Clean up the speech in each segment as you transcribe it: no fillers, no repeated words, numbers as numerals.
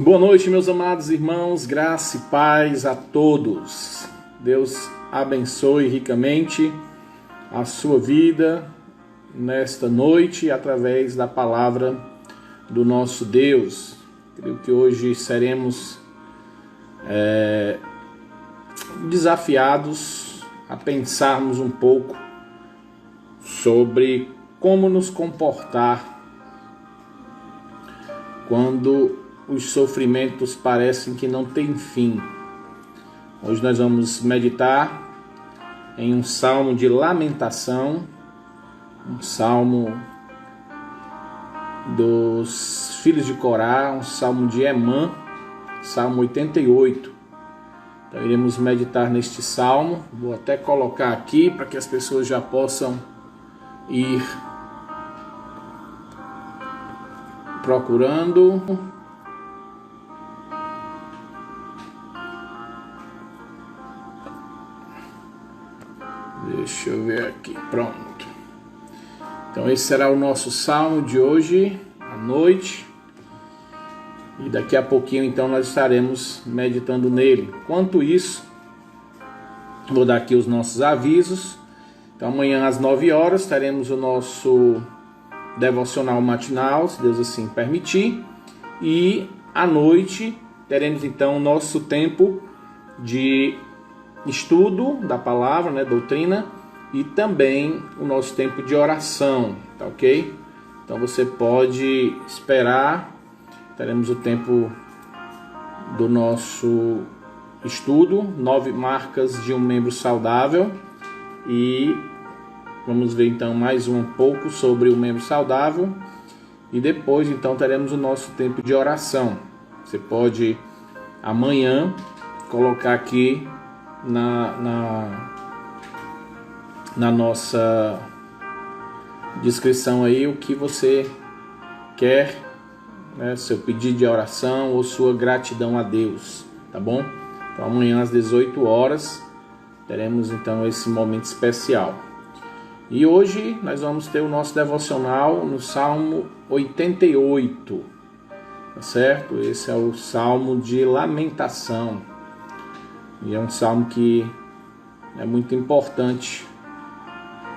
Boa noite, meus amados irmãos, graça e paz a todos. Deus abençoe ricamente a sua vida nesta noite através da palavra do nosso Deus. Creio que hoje seremos desafiados a pensarmos um pouco sobre como nos comportar quando os sofrimentos parecem que não têm fim. Hoje nós vamos meditar em um salmo de lamentação, um salmo dos filhos de Corá, um salmo de Emã, salmo 88. Então iremos meditar neste salmo. Vou até colocar aqui para que as pessoas já possam ir procurando. Deixa eu ver aqui, pronto. Então esse será o nosso salmo de hoje à noite. E daqui a pouquinho então nós estaremos meditando nele. Enquanto isso, vou dar aqui os nossos avisos. Então amanhã às 9 horas teremos o nosso devocional matinal, se Deus assim permitir. E à noite teremos então o nosso tempo de estudo da palavra, doutrina, e também o nosso tempo de oração, tá ok? Então você pode esperar, teremos o tempo do nosso estudo, 9 marcas de um membro saudável, e vamos ver então mais um pouco sobre o membro saudável, e depois então teremos o nosso tempo de oração. Você pode amanhã colocar aqui na nossa descrição aí o que você quer, seu pedido de oração ou sua gratidão a Deus, tá bom? Então amanhã às 18 horas teremos então esse momento especial. E hoje nós vamos ter o nosso devocional no Salmo 88, tá certo? Esse é o Salmo de lamentação. E é um salmo que é muito importante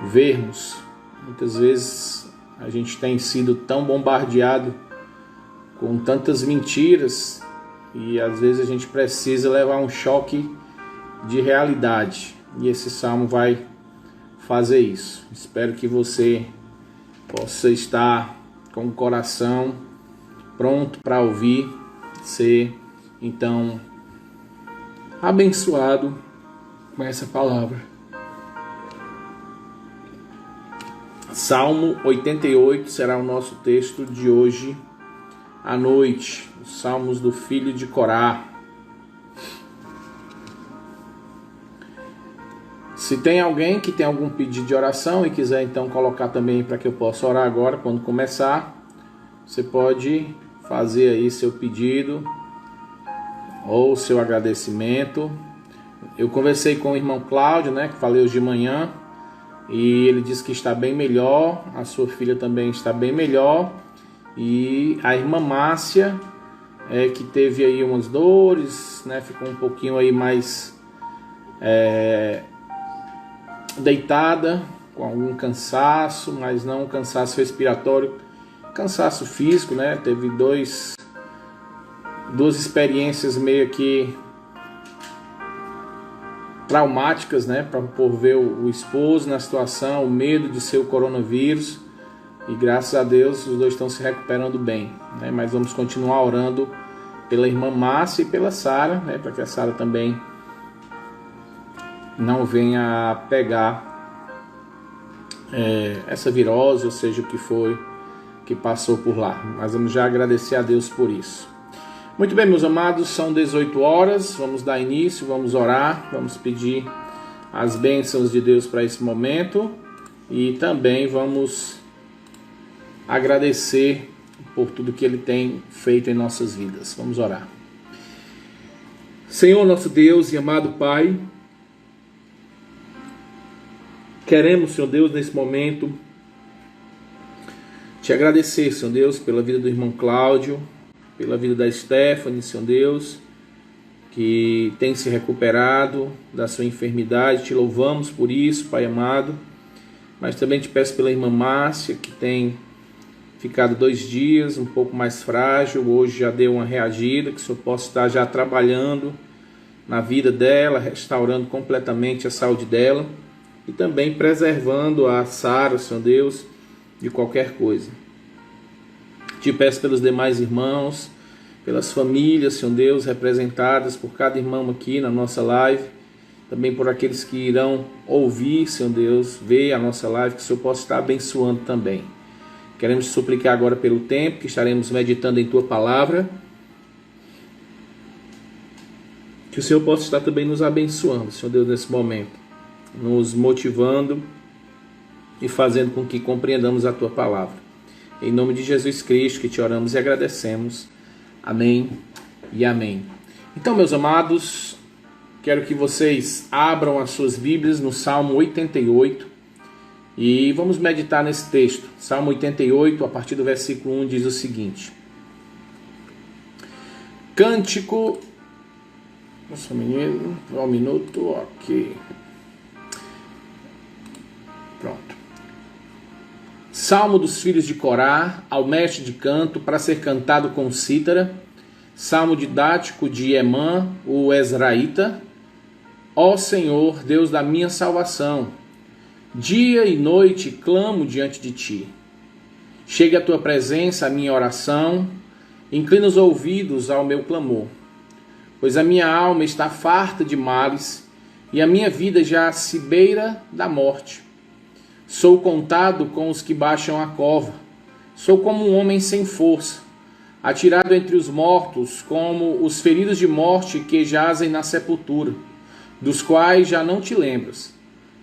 vermos. Muitas vezes a gente tem sido tão bombardeado com tantas mentiras e às vezes a gente precisa levar um choque de realidade. E esse salmo vai fazer isso. Espero que você possa estar com o coração pronto para ouvir, ser então abençoado com essa palavra. Salmo 88 será o nosso texto de hoje à noite. Os salmos do filho de Corá. Se tem alguém que tem algum pedido de oração e quiser então colocar também para que eu possa orar agora quando começar, você pode fazer aí seu pedido ou seu agradecimento. Eu conversei com o irmão Cláudio, que falei hoje de manhã, e ele disse que está bem melhor, a sua filha também está bem melhor, e a irmã Márcia, que teve aí umas dores, ficou um pouquinho aí mais deitada, com algum cansaço, mas não cansaço respiratório, cansaço físico, teve duas experiências meio que traumáticas, por ver o esposo na situação, o medo de ser o coronavírus, e graças a Deus os dois estão se recuperando bem, mas vamos continuar orando pela irmã Márcia e pela Sara, para que a Sara também não venha a pegar essa virose, ou seja, o que foi que passou por lá, mas vamos já agradecer a Deus por isso. Muito bem, meus amados, são 18 horas, vamos dar início, vamos orar, vamos pedir as bênçãos de Deus para esse momento e também vamos agradecer por tudo que Ele tem feito em nossas vidas. Vamos orar. Senhor, nosso Deus e amado Pai, queremos, Senhor Deus, nesse momento, te agradecer, Senhor Deus, pela vida do irmão Cláudio, pela vida da Stephanie, Senhor Deus, que tem se recuperado da sua enfermidade. Te louvamos por isso, Pai amado. Mas também te peço pela irmã Márcia, que tem ficado 2 dias, um pouco mais frágil. Hoje já deu uma reagida, que o Senhor possa estar já trabalhando na vida dela, restaurando completamente a saúde dela. E também preservando a Sara, Senhor Deus, de qualquer coisa. Te peço pelos demais irmãos, pelas famílias, Senhor Deus, representadas por cada irmão aqui na nossa live. Também por aqueles que irão ouvir, Senhor Deus, ver a nossa live, que o Senhor possa estar abençoando também. Queremos te suplicar agora pelo tempo que estaremos meditando em Tua Palavra. Que o Senhor possa estar também nos abençoando, Senhor Deus, nesse momento. Nos motivando e fazendo com que compreendamos a Tua Palavra. Em nome de Jesus Cristo que te oramos e agradecemos. Amém e amém. Então, meus amados, quero que vocês abram as suas Bíblias no Salmo 88 e vamos meditar nesse texto. Salmo 88, a partir do versículo 1, diz o seguinte: Cântico... Nossa, menino, um minuto, ok. Pronto. Salmo dos filhos de Corá, ao mestre de canto, para ser cantado com cítara. Salmo didático de Emã, o Ezraíta. Ó Senhor, Deus da minha salvação, dia e noite clamo diante de Ti. Chegue à Tua presença a minha oração, inclina os ouvidos ao meu clamor. Pois a minha alma está farta de males, e a minha vida já se beira da morte. Sou contado com os que baixam a cova, sou como um homem sem força, atirado entre os mortos, como os feridos de morte que jazem na sepultura, dos quais já não te lembras,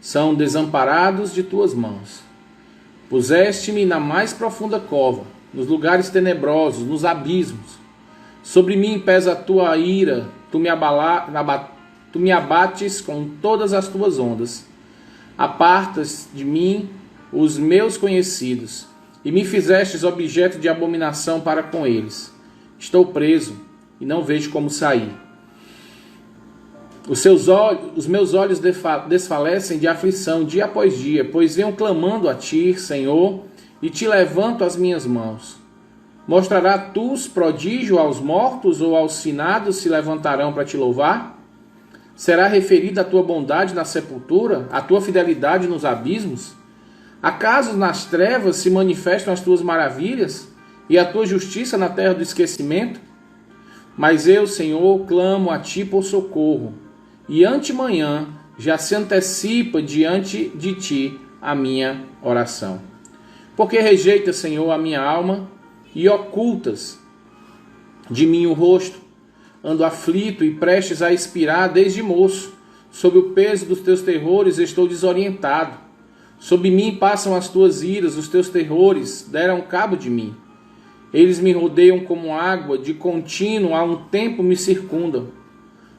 são desamparados de tuas mãos. Puseste-me na mais profunda cova, nos lugares tenebrosos, nos abismos. Sobre mim pesa a tua ira, tu me abates com todas as tuas ondas. Apartas de mim os meus conhecidos, e me fizestes objeto de abominação para com eles. Estou preso, e não vejo como sair. Os meus olhos desfalecem de aflição dia após dia, pois venho clamando a Ti, Senhor, e Te levanto as minhas mãos. Mostrará tus prodígio aos mortos, ou aos finados se levantarão para Te louvar? Será referida a Tua bondade na sepultura, a Tua fidelidade nos abismos? Acaso nas trevas se manifestam as Tuas maravilhas, e a Tua justiça na terra do esquecimento? Mas eu, Senhor, clamo a Ti por socorro, e antemanhã já se antecipa diante de Ti a minha oração. Porque rejeitas, Senhor, a minha alma, e ocultas de mim o rosto. Ando aflito e prestes a expirar desde moço. Sob o peso dos teus terrores estou desorientado. Sob mim passam as tuas iras, os teus terrores deram cabo de mim. Eles me rodeiam como água, de contínuo há um tempo me circundam.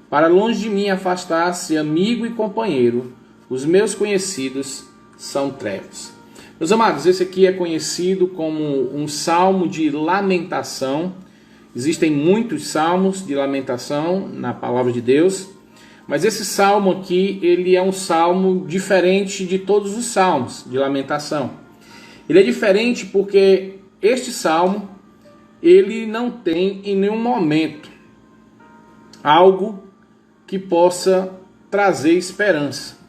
Para longe de mim afastar-se amigo e companheiro, os meus conhecidos são trevas. Meus amados, esse aqui é conhecido como um salmo de lamentação. Existem muitos salmos de lamentação na palavra de Deus, mas esse salmo aqui, ele é um salmo diferente de todos os salmos de lamentação. Ele é diferente porque este salmo, ele não tem em nenhum momento algo que possa trazer esperança.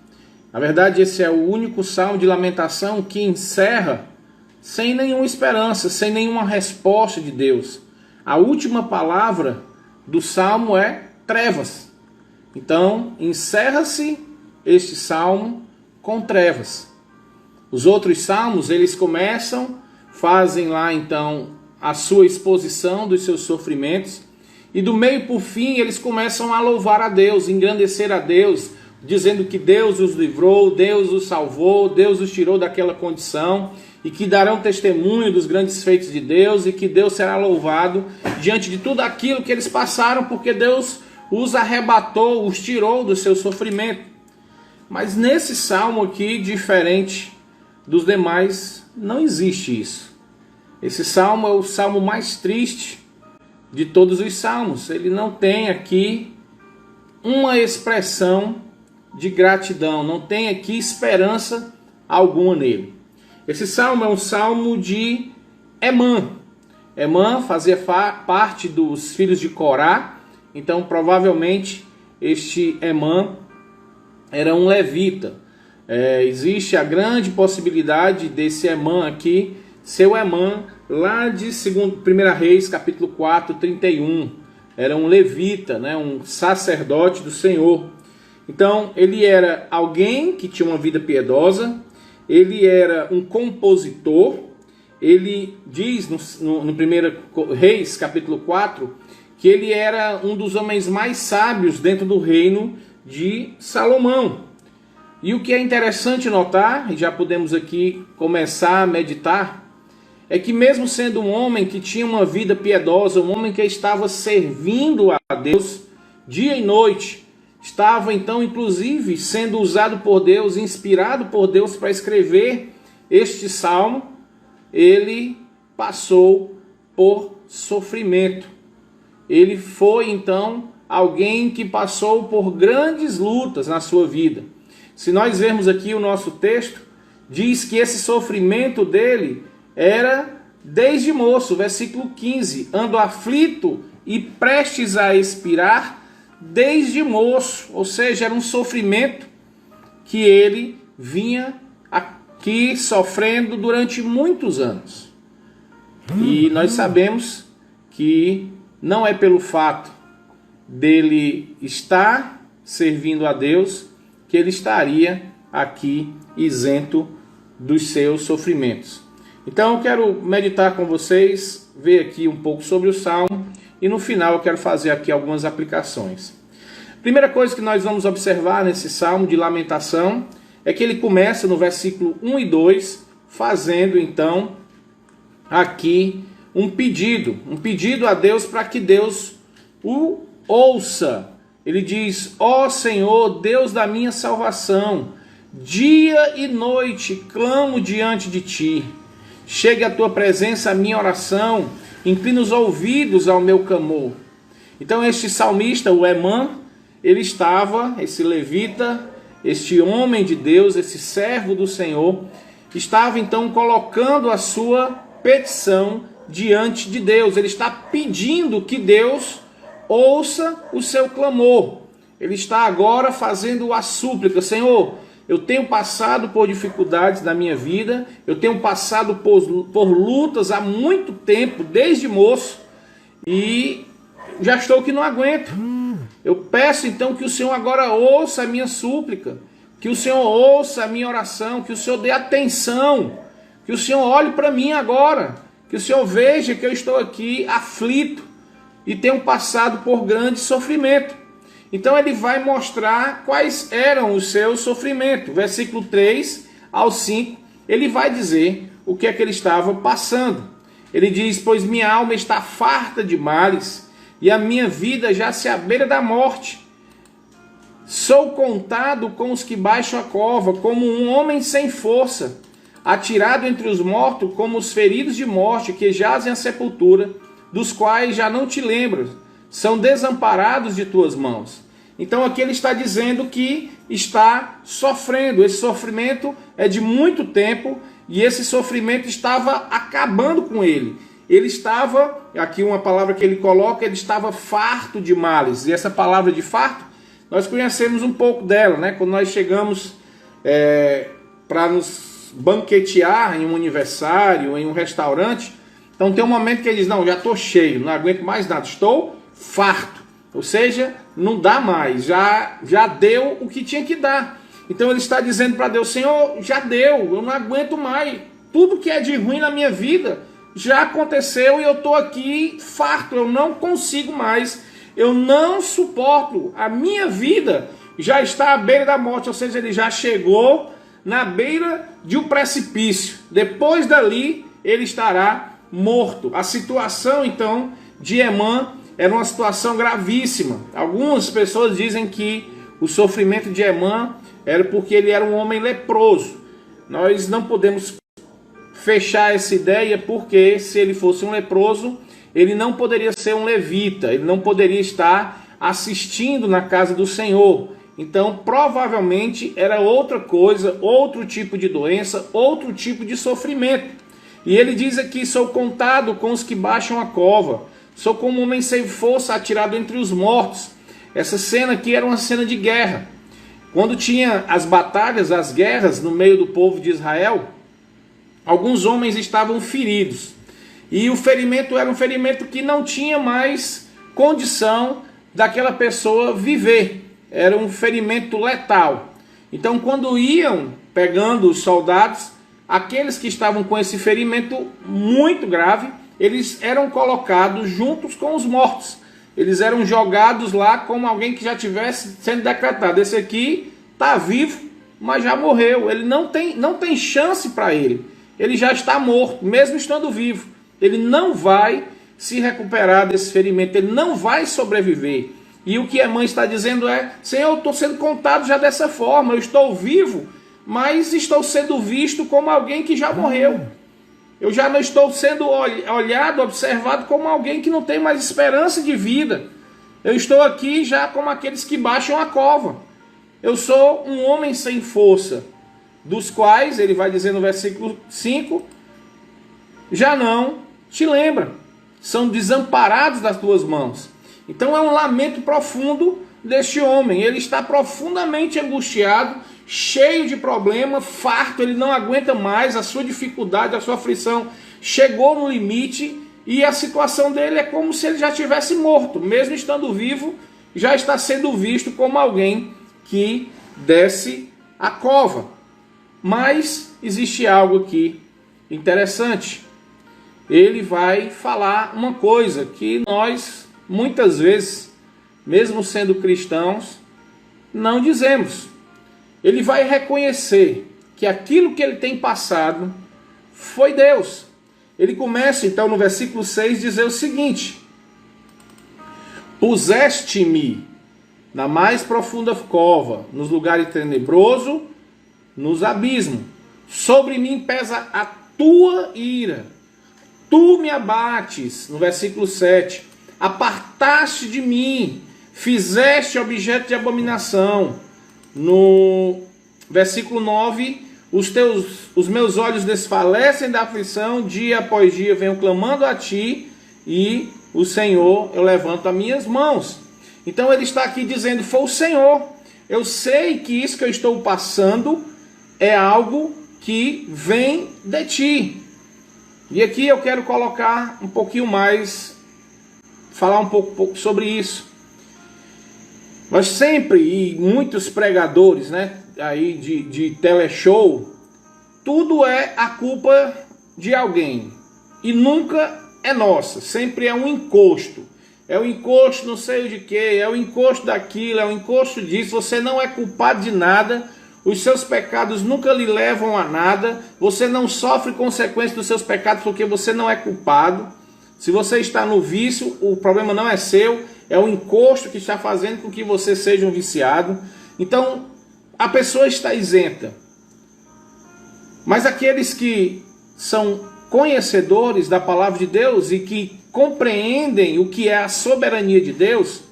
Na verdade, esse é o único salmo de lamentação que encerra sem nenhuma esperança, sem nenhuma resposta de Deus. A última palavra do salmo é trevas. Então, encerra-se este salmo com trevas. Os outros salmos, eles começam, fazem lá então a sua exposição dos seus sofrimentos, e do meio por fim eles começam a louvar a Deus, engrandecer a Deus, dizendo que Deus os livrou, Deus os salvou, Deus os tirou daquela condição, e que darão testemunho dos grandes feitos de Deus, e que Deus será louvado diante de tudo aquilo que eles passaram, porque Deus os arrebatou, os tirou do seu sofrimento. Mas nesse salmo aqui, diferente dos demais, não existe isso. Esse salmo é o salmo mais triste de todos os salmos. Ele não tem aqui uma expressão de gratidão, não tem aqui esperança alguma nele. Esse salmo é um salmo de Emã. Emã fazia parte dos filhos de Corá, então provavelmente este Emã era um levita. Existe a grande possibilidade desse Emã aqui ser o Emã lá de 1 Reis, capítulo 4, 31. Era um levita, né, um sacerdote do Senhor. Então, ele era alguém que tinha uma vida piedosa, ele era um compositor. Ele diz no 1 Reis, capítulo 4, que ele era um dos homens mais sábios dentro do reino de Salomão. E o que é interessante notar, e já podemos aqui começar a meditar, é que mesmo sendo um homem que tinha uma vida piedosa, um homem que estava servindo a Deus dia e noite, estava então inclusive sendo usado por Deus, inspirado por Deus para escrever este salmo, ele passou por sofrimento. Ele foi então alguém que passou por grandes lutas na sua vida. Se nós vermos aqui o nosso texto, diz que esse sofrimento dele era desde moço, versículo 15, ando aflito e prestes a expirar desde moço, ou seja, era um sofrimento que ele vinha aqui sofrendo durante muitos anos. E nós sabemos que não é pelo fato dele estar servindo a Deus que ele estaria aqui isento dos seus sofrimentos. Então eu quero meditar com vocês, ver aqui um pouco sobre o Salmo e no final eu quero fazer aqui algumas aplicações. Primeira coisa que nós vamos observar nesse Salmo de lamentação é que ele começa no versículo 1 e 2, fazendo então aqui um pedido a Deus para que Deus o ouça. Ele diz: ó Senhor, Deus da minha salvação, dia e noite clamo diante de ti. Chegue à tua presença a minha oração, inclina os ouvidos ao meu clamor. Então este salmista, o Emã, ele estava, esse levita, este homem de Deus, esse servo do Senhor, estava então colocando a sua petição diante de Deus. Ele está pedindo que Deus ouça o seu clamor. Ele está agora fazendo a súplica: Senhor, eu tenho passado por dificuldades na minha vida, eu tenho passado por lutas há muito tempo, desde moço, e já estou que não aguento. Eu peço então que o Senhor agora ouça a minha súplica, que o Senhor ouça a minha oração, que o Senhor dê atenção, que o Senhor olhe para mim agora, que o Senhor veja que eu estou aqui aflito e tenho passado por grande sofrimento. Então ele vai mostrar quais eram os seus sofrimentos. Versículo 3 ao 5, ele vai dizer o que é que ele estava passando. Ele diz: pois minha alma está farta de males, e a minha vida já se à beira da morte. Sou contado com os que baixam a cova, como um homem sem força, atirado entre os mortos, como os feridos de morte que jazem à sepultura, dos quais já não te lembras, são desamparados de tuas mãos. Então aqui ele está dizendo que está sofrendo. Esse sofrimento é de muito tempo e esse sofrimento estava acabando com ele. Ele estava, aqui uma palavra que ele coloca, ele estava farto de males. E essa palavra de farto, nós conhecemos um pouco dela, né? Quando nós chegamos para nos banquetear em um aniversário, em um restaurante, então tem um momento que ele diz: não, já estou cheio, não aguento mais nada, estou farto. Ou seja, não dá mais, já deu o que tinha que dar. Então ele está dizendo para Deus: Senhor, já deu, eu não aguento mais. Tudo que é de ruim na minha vida já aconteceu e eu estou aqui farto, eu não consigo mais, eu não suporto, a minha vida já está à beira da morte. Ou seja, ele já chegou na beira de um precipício. Depois dali ele estará morto. A situação então de Emã era uma situação gravíssima. Algumas pessoas dizem que o sofrimento de Emã era porque ele era um homem leproso. Nós não podemos fechar essa ideia, porque se ele fosse um leproso, ele não poderia ser um levita, ele não poderia estar assistindo na casa do Senhor. Então, provavelmente era outra coisa, outro tipo de doença, outro tipo de sofrimento. E ele diz aqui: sou contado com os que baixam a cova, sou como um homem sem força atirado entre os mortos. Essa cena aqui era uma cena de guerra. Quando tinha as batalhas, as guerras no meio do povo de Israel, alguns homens estavam feridos. E o ferimento era um ferimento que não tinha mais condição daquela pessoa viver. Era um ferimento letal. Então, quando iam pegando os soldados, aqueles que estavam com esse ferimento muito grave, eles eram colocados juntos com os mortos. Eles eram jogados lá como alguém que já tivesse sendo decretado: esse aqui está vivo, mas já morreu. Ele não tem chance para ele. Ele já está morto, mesmo estando vivo. Ele não vai se recuperar desse ferimento, ele não vai sobreviver. E o que a mãe está dizendo é: Senhor, eu estou sendo contado já dessa forma, eu estou vivo, mas estou sendo visto como alguém que já morreu. Eu já não estou sendo olhado, observado como alguém que não tem mais esperança de vida. Eu estou aqui já como aqueles que baixam a cova. Eu sou um homem sem força, dos quais, ele vai dizer no versículo 5, já não te lembra, são desamparados das tuas mãos. Então é um lamento profundo deste homem. Ele está profundamente angustiado, cheio de problema, farto, ele não aguenta mais, a sua dificuldade, a sua aflição chegou no limite, e a situação dele é como se ele já tivesse morto. Mesmo estando vivo, já está sendo visto como alguém que desce a cova. Mas existe algo aqui interessante. Ele vai falar uma coisa que nós, muitas vezes, mesmo sendo cristãos, não dizemos. Ele vai reconhecer que aquilo que ele tem passado foi Deus. Ele começa então no versículo 6 dizer o seguinte: puseste-me na mais profunda cova, nos lugares tenebrosos, nos abismos. Sobre mim pesa a tua ira. Tu me abates, no versículo 7. Apartaste de mim, fizeste objeto de abominação. No versículo 9, os meus olhos desfalecem da aflição, dia após dia venho clamando a ti, e o Senhor, eu levanto as minhas mãos. Então ele está aqui dizendo: foi o Senhor. Eu sei que isso que eu estou passando é algo que vem de ti. E aqui eu quero colocar um pouquinho mais, falar um pouco sobre isso. Nós sempre, e muitos pregadores, né, aí de teleshow, tudo é a culpa de alguém e nunca é nossa, sempre é um encosto. É o encosto não sei de que, é o encosto daquilo, é o encosto disso. Você não é culpado de nada, os seus pecados nunca lhe levam a nada, você não sofre consequências dos seus pecados porque você não é culpado. Se você está no vício, o problema não é seu, é o encosto que está fazendo com que você seja um viciado. Então, a pessoa está isenta. Mas aqueles que são conhecedores da palavra de Deus e que compreendem o que é a soberania de Deus,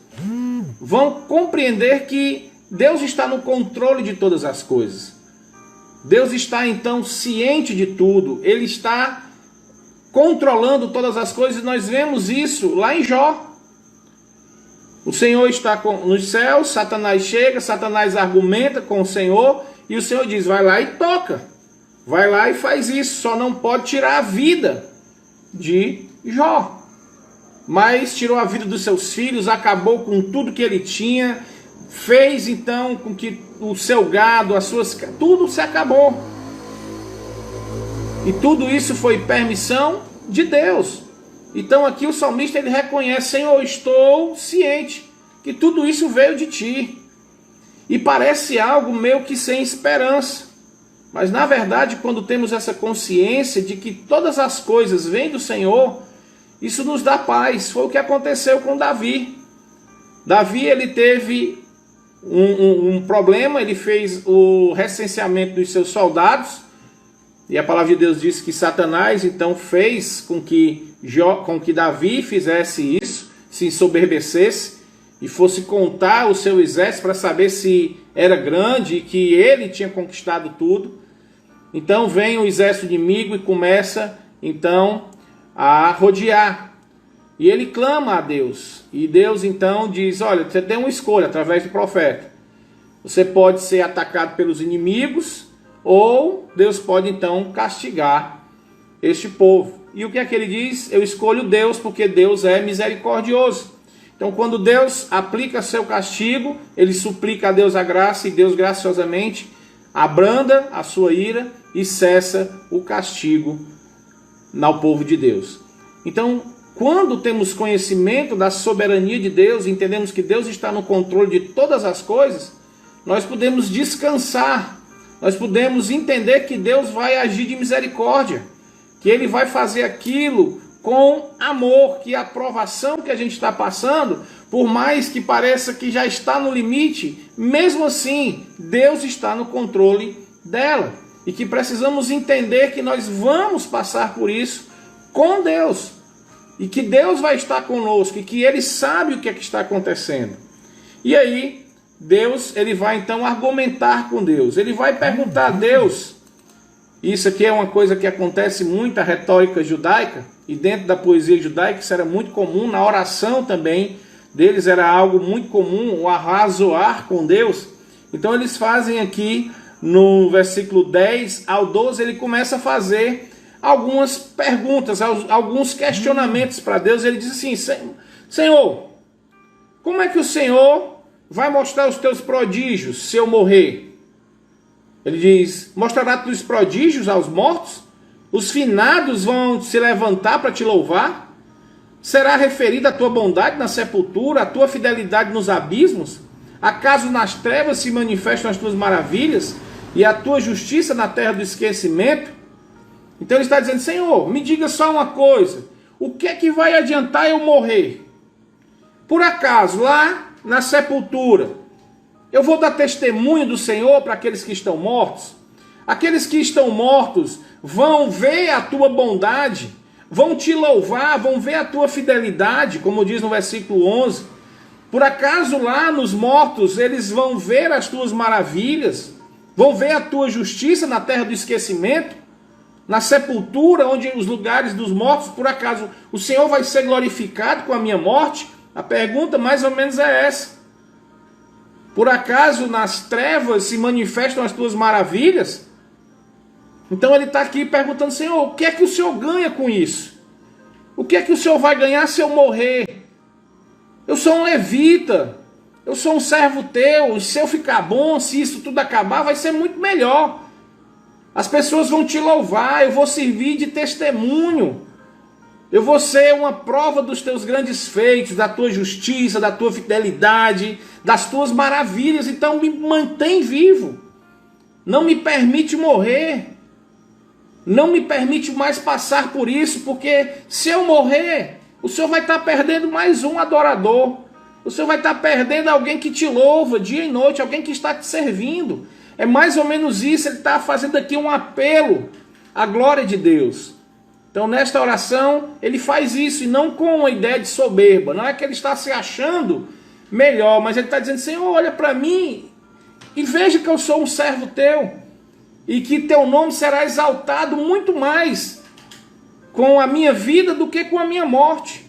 vão compreender que Deus está no controle de todas as coisas. Deus está então ciente de tudo, Ele está controlando todas as coisas, e nós vemos isso lá em Jó. O Senhor está nos céus, Satanás chega, Satanás argumenta com o Senhor, e o Senhor diz: vai lá e toca, vai lá e faz isso, só não pode tirar a vida de Jó. Mas tirou a vida dos seus filhos, acabou com tudo que ele tinha, fez então com que o seu gado, as suas, tudo se acabou. E tudo isso foi permissão de Deus. Então aqui o salmista ele reconhece: Senhor, estou ciente que tudo isso veio de ti. E parece algo meio que sem esperança. Mas na verdade, quando temos essa consciência de que todas as coisas vêm do Senhor, isso nos dá paz. Foi o que aconteceu com Davi. Davi ele teve um problema, ele fez o recenseamento dos seus soldados, E a palavra de Deus diz que Satanás então fez com que Davi fizesse isso, se ensoberbecesse e fosse contar o seu exército para saber se era grande e que ele tinha conquistado tudo. Então vem o exército inimigo e começa então a rodear. E ele clama a Deus. E Deus então diz, olha, você tem uma escolha através do profeta. Você pode ser atacado pelos inimigos, ou Deus pode então castigar este povo. E o que é que ele diz? Eu escolho Deus, porque Deus é misericordioso. Então quando Deus aplica seu castigo, ele suplica a Deus a graça, e Deus graciosamente abranda a sua ira e cessa o castigo ao povo de Deus. Então, quando temos conhecimento da soberania de Deus, entendemos que Deus está no controle de todas as coisas, nós podemos descansar, nós podemos entender que Deus vai agir de misericórdia, que Ele vai fazer aquilo com amor, que a provação que a gente está passando, por mais que pareça que já está no limite, mesmo assim, Deus está no controle dela. E que precisamos entender que nós vamos passar por isso com Deus. E que Deus vai estar conosco, e que Ele sabe o que é que está acontecendo. E aí, Deus, ele vai então argumentar com Deus. Ele vai perguntar a Deus. Isso aqui é uma coisa que acontece muito, a retórica judaica, e dentro da poesia judaica isso era muito comum, na oração também deles era algo muito comum, o arrazoar com Deus. Então eles fazem aqui, no versículo 10 ao 12, ele começa a fazer algumas perguntas, alguns questionamentos para Deus. Ele diz assim, Senhor, como é que o Senhor vai mostrar os teus prodígios se eu morrer? Ele diz, mostrará os prodígios aos mortos? Os finados vão se levantar para te louvar? Será referida a tua bondade na sepultura, a tua fidelidade nos abismos? Acaso nas trevas se manifestam as tuas maravilhas e a tua justiça na terra do esquecimento? Então ele está dizendo, Senhor, me diga só uma coisa, o que é que vai adiantar eu morrer? Por acaso lá na sepultura eu vou dar testemunho do Senhor para aqueles que estão mortos? Aqueles que estão mortos vão ver a tua bondade, vão te louvar, vão ver a tua fidelidade, como diz no versículo 11. Por acaso lá nos mortos eles vão ver as tuas maravilhas, vão ver a tua justiça na terra do esquecimento? Na sepultura, onde os lugares dos mortos, por acaso o Senhor vai ser glorificado com a minha morte? A pergunta mais ou menos é essa. Por acaso nas trevas se manifestam as tuas maravilhas? Então ele está aqui perguntando, Senhor, o que é que o Senhor ganha com isso? O que é que o Senhor vai ganhar se eu morrer? Eu sou um levita, eu sou um servo teu, se eu ficar bom, se isso tudo acabar, vai ser muito melhor. As pessoas vão te louvar, eu vou servir de testemunho. Eu vou ser uma prova dos teus grandes feitos, da tua justiça, da tua fidelidade, das tuas maravilhas. Então me mantém vivo. Não me permite morrer. Não me permite mais passar por isso, porque se eu morrer, o Senhor vai estar perdendo mais um adorador. O Senhor vai estar perdendo alguém que te louva dia e noite, alguém que está te servindo. É mais ou menos isso, ele está fazendo aqui um apelo à glória de Deus. Então nesta oração ele faz isso, e não com uma ideia de soberba. Não é que ele está se achando melhor, mas ele está dizendo, Senhor, olha para mim e veja que eu sou um servo teu, e que teu nome será exaltado muito mais com a minha vida do que com a minha morte.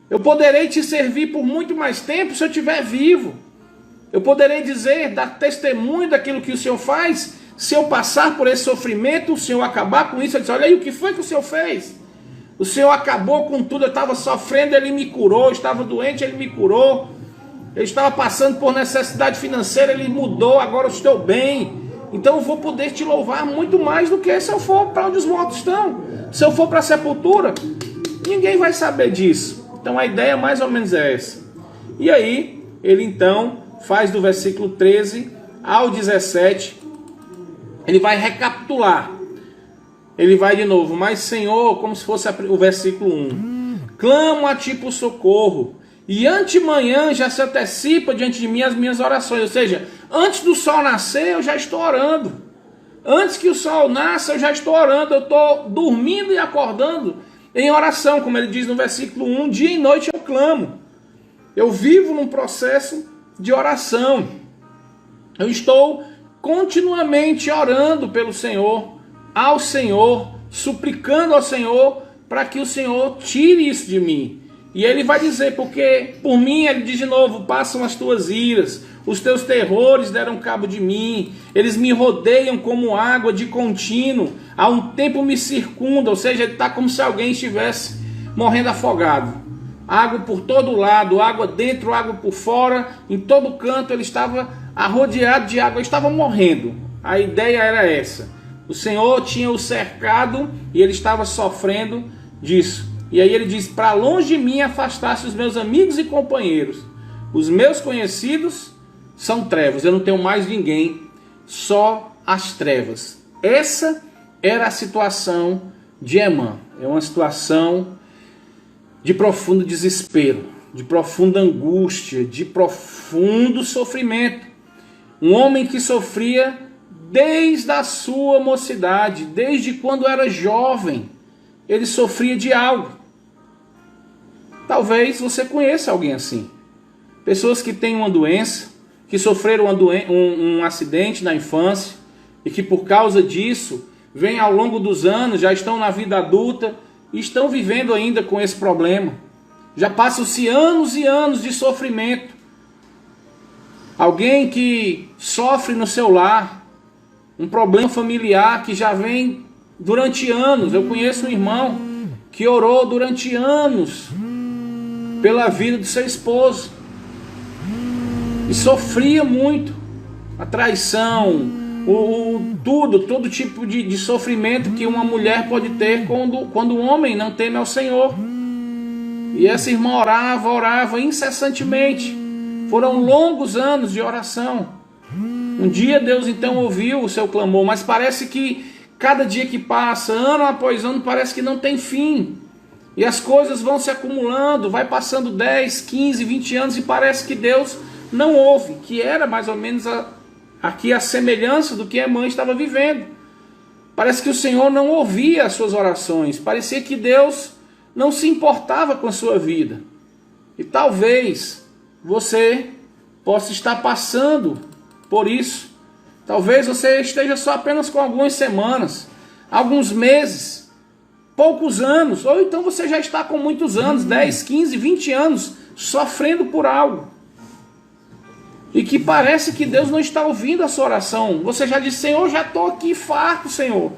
Eu poderei te servir por muito mais tempo se eu estiver vivo. Eu poderei dizer, dar testemunho daquilo que o Senhor faz, se eu passar por esse sofrimento, o Senhor acabar com isso. Ele diz, olha aí, o que foi que o Senhor fez? O Senhor acabou com tudo, eu estava sofrendo, Ele me curou, eu estava doente, Ele me curou, eu estava passando por necessidade financeira, Ele mudou, agora eu estou bem. Então eu vou poder te louvar muito mais do que se eu for para onde os mortos estão. Se eu for para a sepultura, ninguém vai saber disso. Então a ideia mais ou menos é essa. E aí, ele então faz do versículo 13 ao 17, ele vai recapitular. Ele vai de novo, mas Senhor, como se fosse o versículo 1. Clamo a ti por socorro, e antemanhã já se antecipa diante de mim as minhas orações. Ou seja, antes do sol nascer eu já estou orando. Antes que o sol nasça, eu já estou orando, eu estou dormindo e acordando em oração, como ele diz no versículo 1, dia e noite eu clamo. Eu vivo num processo de oração. Eu estou continuamente orando pelo Senhor, ao Senhor, suplicando ao Senhor para que o Senhor tire isso de mim. E ele vai dizer, porque por mim, ele diz de novo, passam as tuas iras, os teus terrores deram cabo de mim, eles me rodeiam como água de contínuo, há um tempo me circunda, ou seja, ele está como se alguém estivesse morrendo afogado. Água por todo lado, água dentro, água por fora, em todo canto ele estava arrodeado de água, ele estava morrendo. A ideia era essa. O Senhor tinha o cercado e ele estava sofrendo disso. E aí ele diz, para longe de mim afastasse os meus amigos e companheiros. Os meus conhecidos são trevas, eu não tenho mais ninguém, só as trevas. Essa era a situação de Emã. É uma situação de profundo desespero, de profunda angústia, de profundo sofrimento. Um homem que sofria desde a sua mocidade, desde quando era jovem, ele sofria de algo. Talvez você conheça alguém assim. Pessoas que têm uma doença, que sofreram um acidente na infância e que por causa disso, vêm ao longo dos anos, já estão na vida adulta e estão vivendo ainda com esse problema. Já passam-se anos e anos de sofrimento. Alguém que sofre no seu lar, um problema familiar que já vem durante anos. Eu conheço um irmão que orou durante anos pela vida do seu esposo e sofria muito. A traição, todo tipo de sofrimento que uma mulher pode ter quando o homem não teme ao Senhor. E essa irmã orava incessantemente. Foram longos anos de oração. Um dia Deus então ouviu o seu clamor, mas parece que cada dia que passa, ano após ano, parece que não tem fim. E as coisas vão se acumulando, vai passando 10, 15, 20 anos e parece que Deus não ouve, que era mais ou menos aqui a semelhança do que a mãe estava vivendo. Parece que o Senhor não ouvia as suas orações, parecia que Deus não se importava com a sua vida. E talvez você possa estar passando por isso. Talvez você esteja só apenas com algumas semanas, alguns meses, poucos anos, ou então você já está com muitos anos, 10, 15, 20 anos, sofrendo por algo. E que parece que Deus não está ouvindo a sua oração. Você já disse, Senhor, já estou aqui farto, Senhor.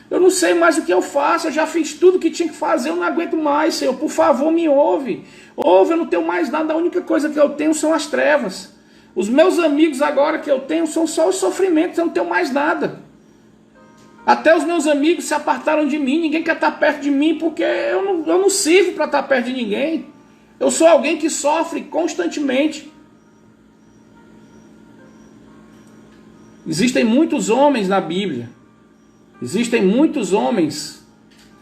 Eu não sei mais o que eu faço, eu já fiz tudo o que tinha que fazer, eu não aguento mais, Senhor. Por favor, me ouve. Ouve, eu não tenho mais nada, a única coisa que eu tenho são as trevas. Os meus amigos agora que eu tenho são só os sofrimentos, eu não tenho mais nada. Até os meus amigos se apartaram de mim, ninguém quer estar perto de mim, porque eu não sirvo para estar perto de ninguém. Eu sou alguém que sofre constantemente. Existem muitos homens na Bíblia, existem muitos homens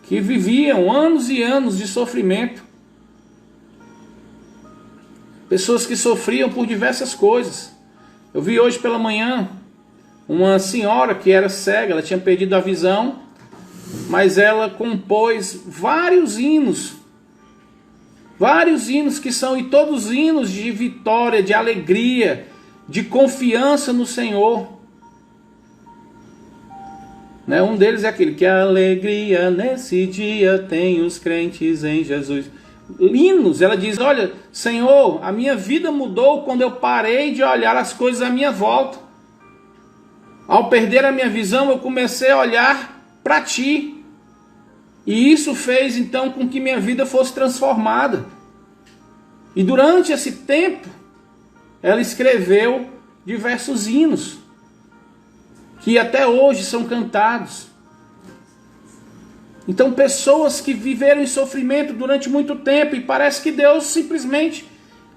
que viviam anos e anos de sofrimento. Pessoas que sofriam por diversas coisas. Eu vi hoje pela manhã uma senhora que era cega, ela tinha perdido a visão, mas ela compôs vários hinos que são, e todos hinos de vitória, de alegria, de confiança no Senhor. Um deles é aquele que a alegria nesse dia tem os crentes em Jesus. Hinos, ela diz, olha, Senhor, a minha vida mudou quando eu parei de olhar as coisas à minha volta. Ao perder a minha visão, eu comecei a olhar para Ti. E isso fez então com que minha vida fosse transformada. E durante esse tempo, ela escreveu diversos hinos que até hoje são cantados. Então, pessoas que viveram em sofrimento durante muito tempo, e parece que Deus simplesmente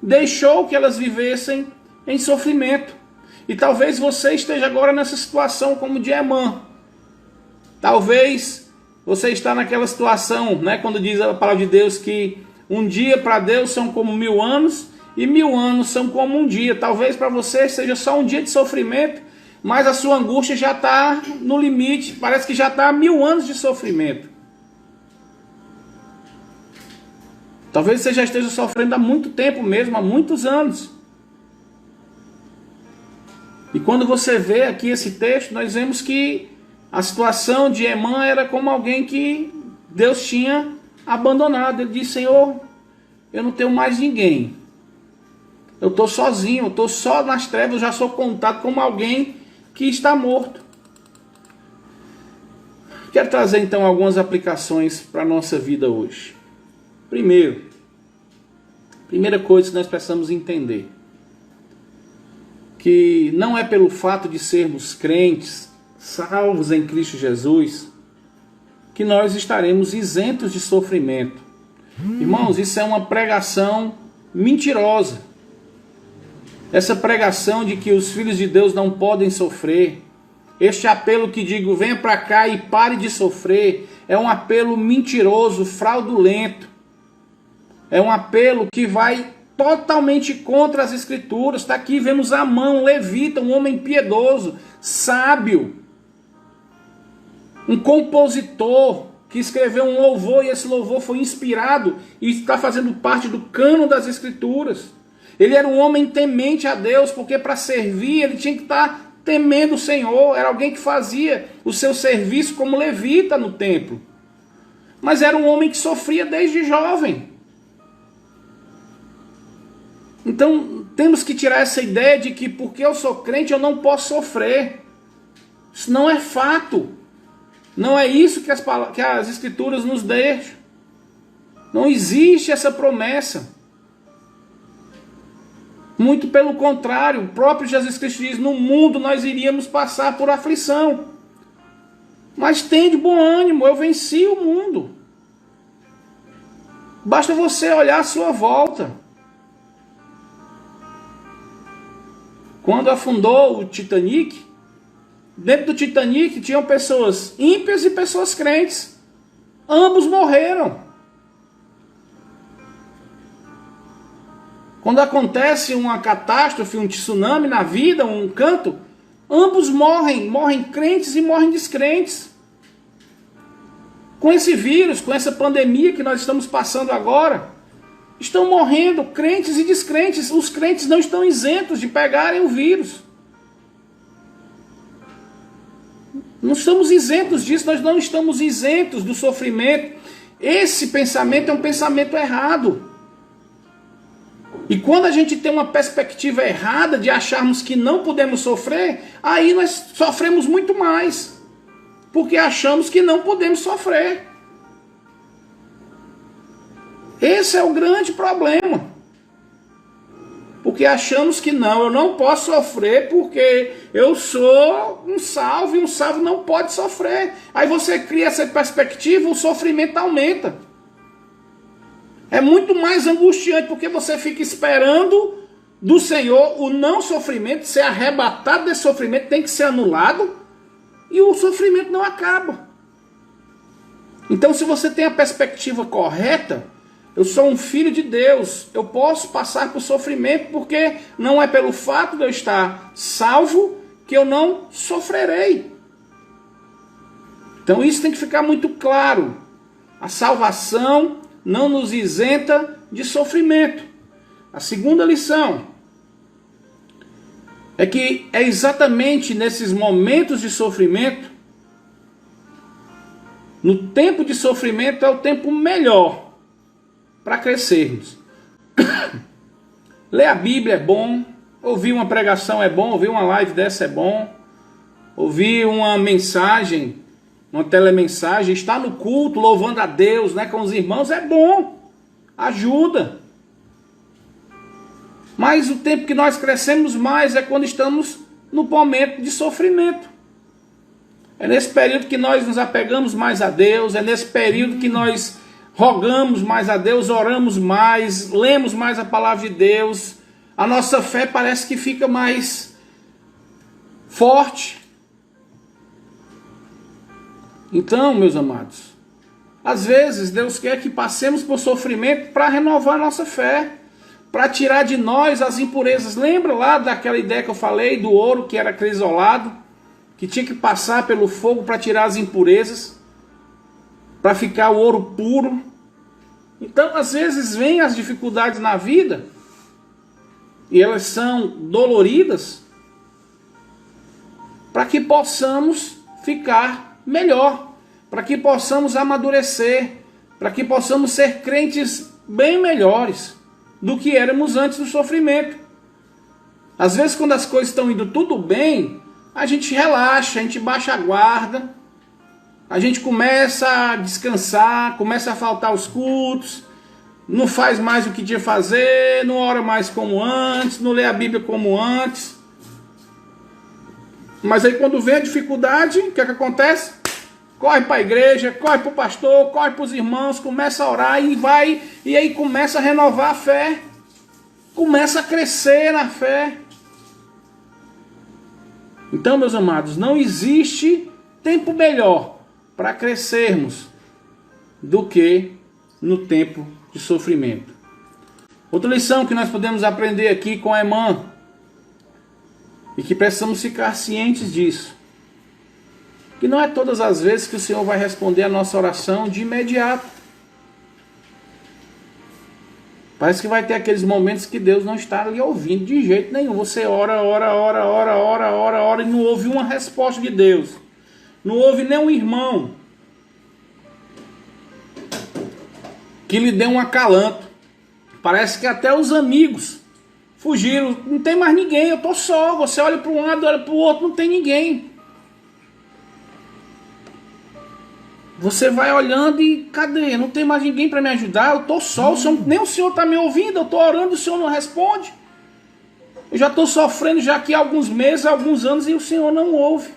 deixou que elas vivessem em sofrimento. E talvez você esteja agora nessa situação como de Emã. Talvez você está naquela situação, quando diz a palavra de Deus que um dia para Deus são como 1000 anos, e 1000 anos são como um dia. Talvez para você seja só um dia de sofrimento, mas a sua angústia já está no limite, parece que já está há 1000 anos de sofrimento. Talvez você já esteja sofrendo há muito tempo mesmo, há muitos anos. E quando você vê aqui esse texto, nós vemos que a situação de Emã era como alguém que Deus tinha abandonado. Ele disse: Senhor, eu não tenho mais ninguém. Eu estou sozinho, eu estou só nas trevas, eu já sou contado como alguém que está morto. Quero trazer então algumas aplicações para a nossa vida hoje. Primeira coisa que nós precisamos entender, que não é pelo fato de sermos crentes, salvos em Cristo Jesus, que nós estaremos isentos de sofrimento. Irmãos, isso é uma pregação mentirosa. Essa pregação de que os filhos de Deus não podem sofrer, este apelo que digo, venha para cá e pare de sofrer, é um apelo mentiroso, fraudulento. É um apelo que vai totalmente contra as Escrituras. Está aqui, vemos Amã, um levita, um homem piedoso, sábio, um compositor que escreveu um louvor, e esse louvor foi inspirado e está fazendo parte do cânon das Escrituras. Ele era um homem temente a Deus, porque para servir ele tinha que estar temendo o Senhor. Era alguém que fazia o seu serviço como levita no templo. Mas era um homem que sofria desde jovem. Então temos que tirar essa ideia de que porque eu sou crente eu não posso sofrer. Isso não é fato. Não é isso que as Escrituras nos deixam. Não existe essa promessa. Muito pelo contrário, o próprio Jesus Cristo diz: no mundo nós iríamos passar por aflição. Mas tende bom ânimo, eu venci o mundo. Basta você olhar à sua volta. Quando afundou o Titanic, dentro do Titanic tinham pessoas ímpias e pessoas crentes. Ambos morreram. Quando acontece uma catástrofe, um tsunami na vida, um canto, ambos morrem. Morrem crentes e morrem descrentes. Com esse vírus, com essa pandemia que nós estamos passando agora, estão morrendo crentes e descrentes. Os crentes não estão isentos de pegarem o vírus. Não estamos isentos disso, nós não estamos isentos do sofrimento. Esse pensamento é um pensamento errado. E quando a gente tem uma perspectiva errada de acharmos que não podemos sofrer, aí nós sofremos muito mais. Porque achamos que não podemos sofrer. Esse é o grande problema. Porque achamos que não, eu não posso sofrer porque eu sou um salvo e um salvo não pode sofrer. Aí você cria essa perspectiva, o sofrimento aumenta. É muito mais angustiante porque você fica esperando do Senhor o não sofrimento, ser arrebatado desse sofrimento, tem que ser anulado e o sofrimento não acaba. Então, se você tem a perspectiva correta, eu sou um filho de Deus, eu posso passar por sofrimento porque não é pelo fato de eu estar salvo que eu não sofrerei. Então isso tem que ficar muito claro. A salvação não nos isenta de sofrimento. A segunda lição é que é exatamente nesses momentos de sofrimento, no tempo de sofrimento é o tempo melhor para crescermos. Ler a Bíblia é bom, ouvir uma pregação é bom, ouvir uma live dessa é bom, ouvir uma mensagem, uma telemensagem, estar no culto louvando a Deus, né, com os irmãos é bom, ajuda. Mas o tempo que nós crescemos mais é quando estamos no momento de sofrimento. É nesse período que nós nos apegamos mais a Deus, é nesse período que nós rogamos mais a Deus, oramos mais, lemos mais a palavra de Deus, a nossa fé parece que fica mais forte. Então, meus amados, às vezes Deus quer que passemos por sofrimento para renovar a nossa fé, para tirar de nós as impurezas. Lembra lá daquela ideia que eu falei do ouro que era crisolado, que tinha que passar pelo fogo para tirar as impurezas, para ficar o ouro puro? Então, às vezes, vêm as dificuldades na vida, e elas são doloridas, para que possamos ficar melhor, para que possamos amadurecer, para que possamos ser crentes bem melhores do que éramos antes do sofrimento. Às vezes, quando as coisas estão indo tudo bem, a gente relaxa, a gente baixa a guarda, a gente começa a descansar, começa a faltar os cultos, não faz mais o que tinha que fazer, não ora mais como antes, não lê a Bíblia como antes. Mas aí quando vem a dificuldade, o que é que acontece? Corre para a igreja, corre para o pastor, corre para os irmãos, começa a orar e vai, e aí começa a renovar a fé, começa a crescer na fé. Então, meus amados, não existe tempo melhor para crescermos do que no tempo de sofrimento. Outra lição que nós podemos aprender aqui com a irmã, e que precisamos ficar cientes disso, que não é todas as vezes que o Senhor vai responder a nossa oração de imediato. Parece que vai ter aqueles momentos que Deus não está ali ouvindo de jeito nenhum. Você ora e não ouve uma resposta de Deus. Não ouve nem um irmão que lhe dê um acalanto. Parece que até os amigos fugiram. Não tem mais ninguém, eu estou só. Você olha para um lado, olha para o outro, não tem ninguém. Você vai olhando e cadê? Não tem mais ninguém para me ajudar, eu estou só, nem o Senhor está me ouvindo, eu estou orando, o Senhor não responde. Eu já estou sofrendo já aqui há alguns meses, há alguns anos e o Senhor não ouve.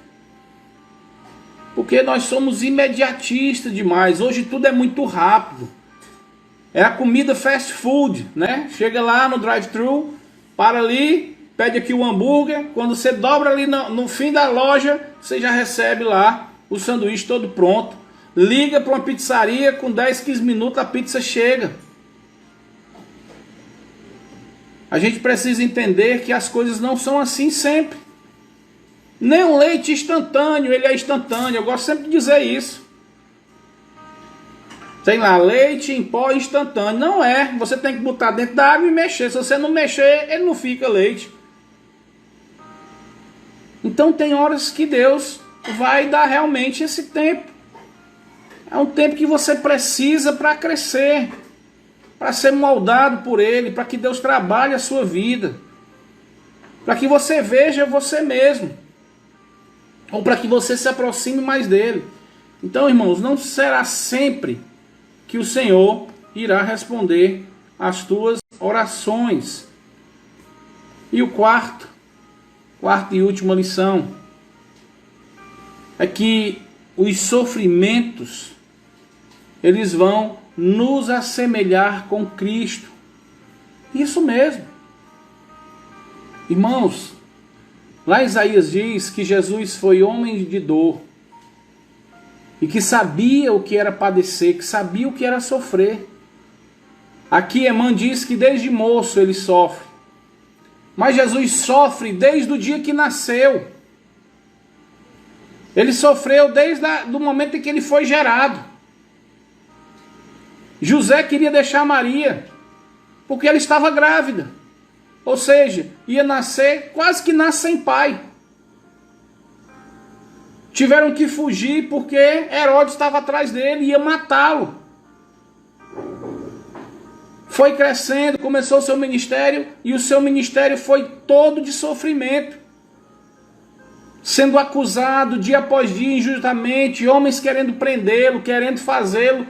Porque nós somos imediatistas demais, hoje tudo é muito rápido. É a comida fast food, né? Chega lá no drive-thru, para ali, pede aqui o hambúrguer, quando você dobra ali no fim da loja, você já recebe lá o sanduíche todo pronto. Liga para uma pizzaria, com 10, 15 minutos a pizza chega. A gente precisa entender que as coisas não são assim sempre. Nem um leite instantâneo, ele é instantâneo. Eu gosto sempre de dizer isso. Tem lá, leite em pó instantâneo. Não é, você tem que botar dentro da água e mexer. Se você não mexer, ele não fica leite. Então tem horas que Deus vai dar realmente esse tempo. É um tempo que você precisa para crescer, para ser moldado por Ele, para que Deus trabalhe a sua vida, para que você veja você mesmo, ou para que você se aproxime mais dEle. Então, irmãos, não será sempre que o Senhor irá responder às tuas orações. E o quarta e última lição é que os sofrimentos, eles vão nos assemelhar com Cristo. Isso mesmo. Irmãos, lá Isaías diz que Jesus foi homem de dor, e que sabia o que era padecer, que sabia o que era sofrer. Aqui Emã diz que desde moço ele sofre. Mas Jesus sofre desde o dia que nasceu. Ele sofreu desde o momento em que ele foi gerado. José queria deixar Maria, porque ela estava grávida. Ou seja, ia nascer, quase que nasce sem pai. Tiveram que fugir porque Herodes estava atrás dele e ia matá-lo. Foi crescendo, começou o seu ministério, e o seu ministério foi todo de sofrimento. Sendo acusado dia após dia injustamente, homens querendo prendê-lo, querendo fazê-lo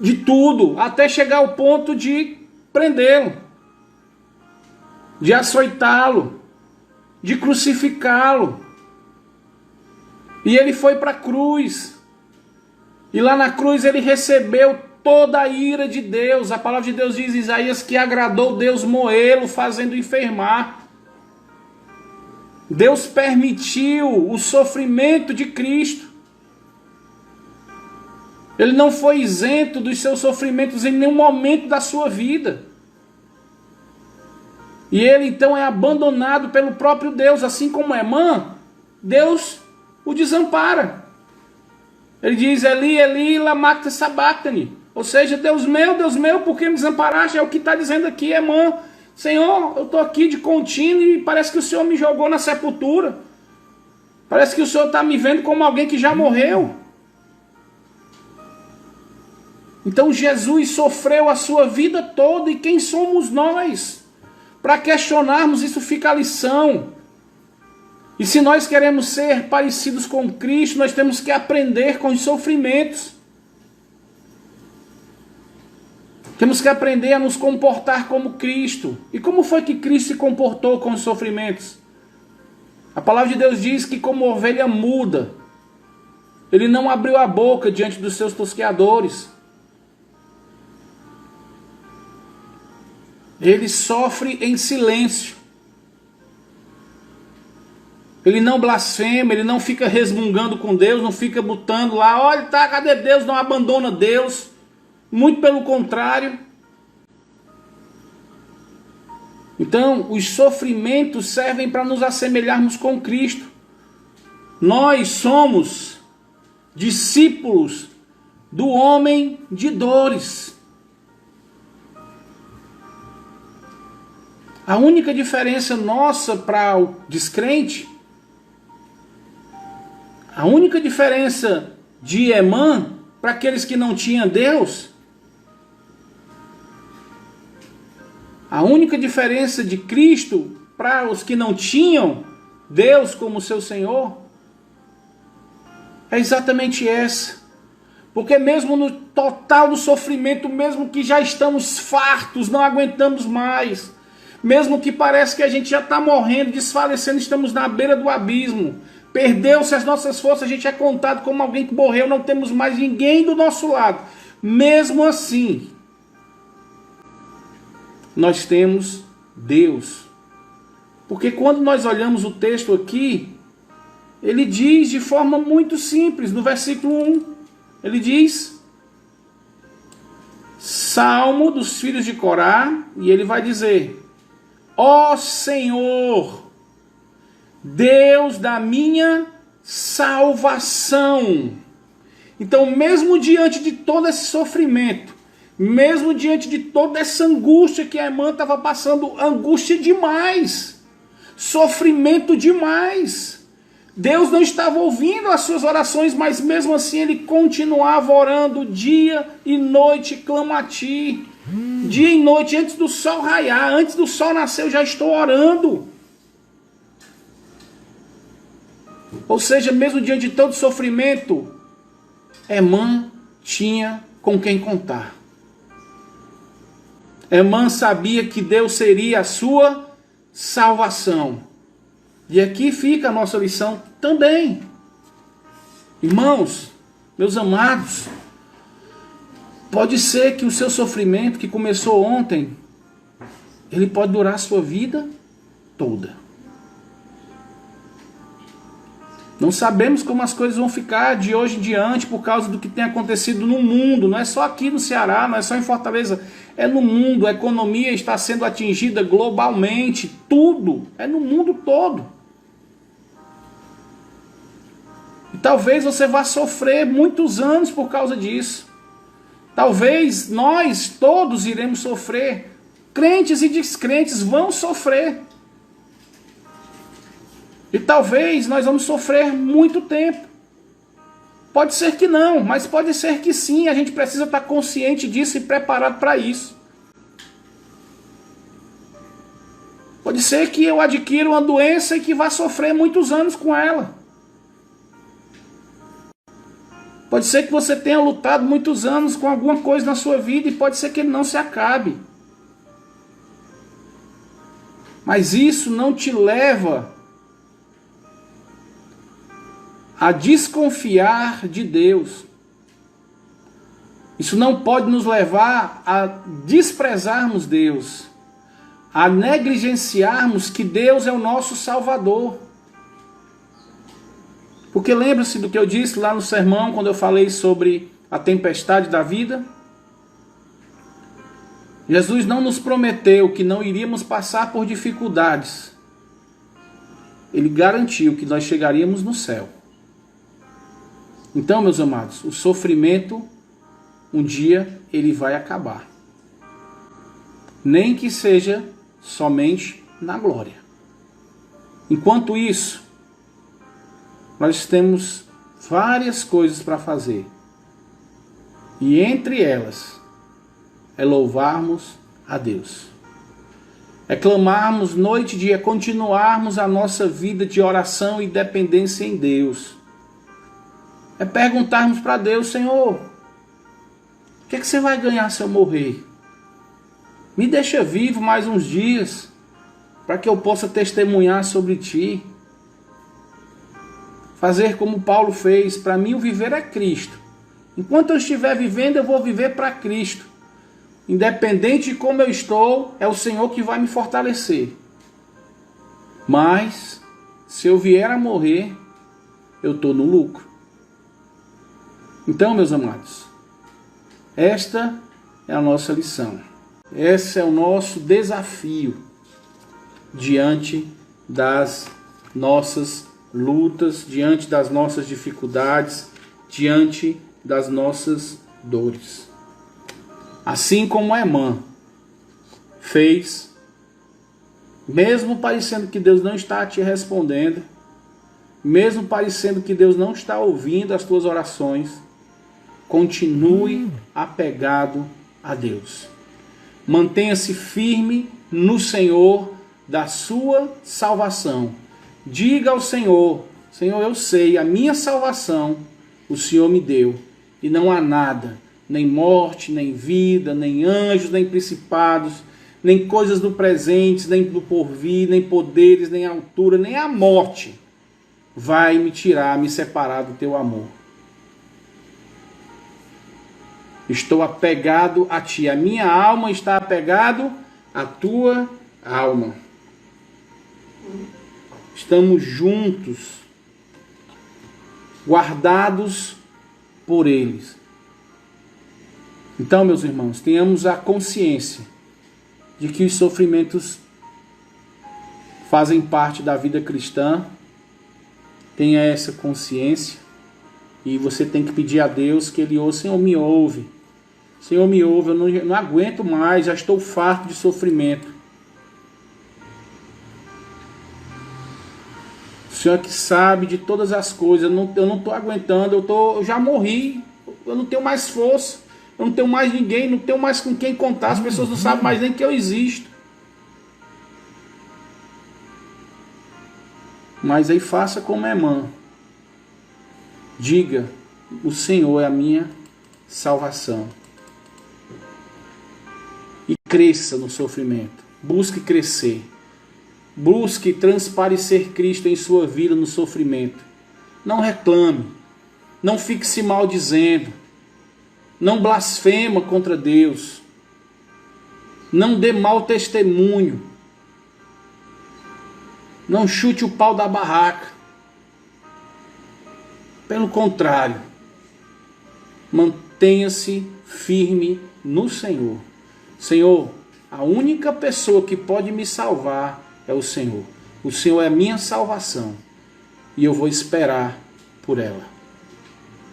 de tudo, até chegar ao ponto de prendê-lo, de açoitá-lo, de crucificá-lo. E ele foi para a cruz, e lá na cruz ele recebeu toda a ira de Deus. A palavra de Deus diz em Isaías que agradou Deus moê-lo, fazendo enfermar. Deus permitiu o sofrimento de Cristo. Ele não foi isento dos seus sofrimentos em nenhum momento da sua vida. E ele então é abandonado pelo próprio Deus, assim como Emã, Deus o desampara. Ele diz, Eli, Eli, lama sabachthani. Ou seja, Deus meu, por que me desamparaste? É o que está dizendo aqui, Emã. Senhor, eu estou aqui de contínuo e parece que o Senhor me jogou na sepultura. Parece que o Senhor está me vendo como alguém que já morreu. Então Jesus sofreu a sua vida toda, e quem somos nós? Para questionarmos, isso fica a lição. E se nós queremos ser parecidos com Cristo, nós temos que aprender com os sofrimentos. Temos que aprender a nos comportar como Cristo. E como foi que Cristo se comportou com os sofrimentos? A palavra de Deus diz que como ovelha muda, ele não abriu a boca diante dos seus tosqueadores. Ele sofre em silêncio. Ele não blasfema, ele não fica resmungando com Deus, não fica botando lá, olha, tá, cadê Deus? Não abandona Deus. Muito pelo contrário. Então, os sofrimentos servem para nos assemelharmos com Cristo. Nós somos discípulos do homem de dores. A única diferença nossa para o descrente, a única diferença de Emã para aqueles que não tinham Deus, a única diferença de Cristo para os que não tinham Deus como seu Senhor, é exatamente essa. Porque mesmo no total do sofrimento, mesmo que já estamos fartos, não aguentamos mais, mesmo que parece que a gente já está morrendo, desfalecendo, estamos na beira do abismo, perdeu-se as nossas forças, a gente é contado como alguém que morreu, não temos mais ninguém do nosso lado. Mesmo assim, nós temos Deus. Porque quando nós olhamos o texto aqui, ele diz de forma muito simples, no versículo 1, ele diz, Salmo dos filhos de Corá, e ele vai dizer, ó Senhor, Deus da minha salvação. Então, mesmo diante de todo esse sofrimento, mesmo diante de toda essa angústia que a irmã estava passando, angústia demais, sofrimento demais, Deus não estava ouvindo as suas orações, mas mesmo assim ele continuava orando dia e noite, clama a ti. Dia e noite, antes do sol raiar, antes do sol nascer, eu já estou orando. Ou seja, mesmo diante de todo sofrimento, Emã tinha com quem contar. Emã sabia que Deus seria a sua salvação. E aqui fica a nossa lição também. Irmãos, meus amados, pode ser que o seu sofrimento que começou ontem, ele pode durar a sua vida toda. Não sabemos como as coisas vão ficar de hoje em diante por causa do que tem acontecido no mundo. Não é só aqui no Ceará, não é só em Fortaleza. É no mundo. A economia está sendo atingida globalmente. Tudo. É no mundo todo. E talvez você vá sofrer muitos anos por causa disso. Talvez nós todos iremos sofrer. Crentes e descrentes vão sofrer. E talvez nós vamos sofrer muito tempo. Pode ser que não, mas pode ser que sim. A gente precisa estar consciente disso e preparado para isso. Pode ser que eu adquira uma doença e que vá sofrer muitos anos com ela. Pode ser que você tenha lutado muitos anos com alguma coisa na sua vida e pode ser que ele não se acabe. Mas isso não te leva a desconfiar de Deus. Isso não pode nos levar a desprezarmos Deus, a negligenciarmos que Deus é o nosso Salvador. Porque lembra-se do que eu disse lá no sermão, quando eu falei sobre a tempestade da vida? Jesus não nos prometeu que não iríamos passar por dificuldades. Ele garantiu que nós chegaríamos no céu. Então, meus amados, o sofrimento, um dia, ele vai acabar. Nem que seja somente na glória. Enquanto isso, nós temos várias coisas para fazer. E entre elas, é louvarmos a Deus. É clamarmos noite e dia, continuarmos a nossa vida de oração e dependência em Deus. É perguntarmos para Deus: Senhor, o que você vai ganhar se eu morrer? Me deixa vivo mais uns dias, para que eu possa testemunhar sobre Ti. Fazer como Paulo fez: para mim o viver é Cristo. Enquanto eu estiver vivendo, eu vou viver para Cristo. Independente de como eu estou, é o Senhor que vai me fortalecer. Mas, se eu vier a morrer, eu estou no lucro. Então, meus amados, esta é a nossa lição. Esse é o nosso desafio diante das nossas lutas, diante das nossas dificuldades, diante das nossas dores. Assim como a irmã fez, mesmo parecendo que Deus não está te respondendo, mesmo parecendo que Deus não está ouvindo as tuas orações, continue apegado a Deus. Mantenha-se firme no Senhor da sua salvação. Diga ao Senhor: Senhor, eu sei, a minha salvação o Senhor me deu, e não há nada, nem morte, nem vida, nem anjos, nem principados, nem coisas do presente, nem do porvir, nem poderes, nem altura, nem a morte vai me tirar, me separar do teu amor. Estou apegado a Ti, a minha alma está apegado à Tua alma. Estamos juntos, guardados por eles. Então, meus irmãos, tenhamos a consciência de que os sofrimentos fazem parte da vida cristã. Tenha essa consciência e você tem que pedir a Deus que Ele ouça: Senhor, me ouve. Senhor, me ouve, eu não aguento mais, já estou farto de sofrimento. O Senhor que sabe de todas as coisas, eu não estou aguentando, eu já morri, eu não tenho mais força. Eu não tenho mais ninguém, não tenho mais com quem contar. As pessoas não sabem mais nem que eu existo. Mas aí faça como a irmã. Diga: o Senhor é a minha salvação. E cresça no sofrimento. Busque crescer. Busque transparecer Cristo em sua vida no sofrimento. Não reclame. Não fique se maldizendo. Não blasfema contra Deus. Não dê mau testemunho. Não chute o pau da barraca. Pelo contrário, mantenha-se firme no Senhor. Senhor, a única pessoa que pode me salvar é o Senhor. O Senhor é a minha salvação. E eu vou esperar por ela.